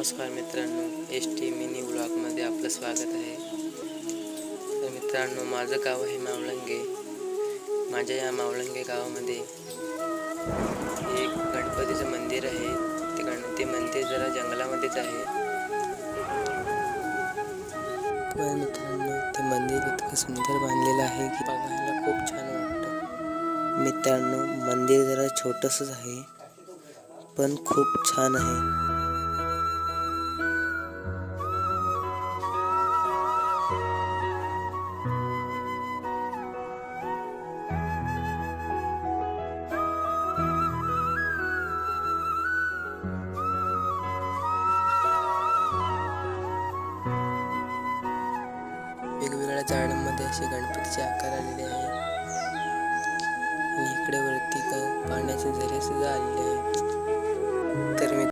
नमस्कार मित्रांनो, S T mini ब्लॉगमध्ये आपलं स्वागत आहे. तर मित्रांनो, माझं गाव आहे मावळंगे. माझ्या या मावळंगे गावामध्ये एक गणपतीचं मंदिर आहे. ते मंदिर जरा जंगलामध्येच आहे. पण मित्रांनो, ते मंदिर इतकं सुंदर बांधलेलं आहे की बघायला खूप छान वाटतं. मित्रांनो, मंदिर जरा छोटंसंच आहे पण खूप छान आहे. वेगवेगळ्या झाडांमध्ये असे गणपतीचे आकार आलेले आहे आणि इकडे वरती पाण्याचे झरे सुद्धा आलेले आहेत.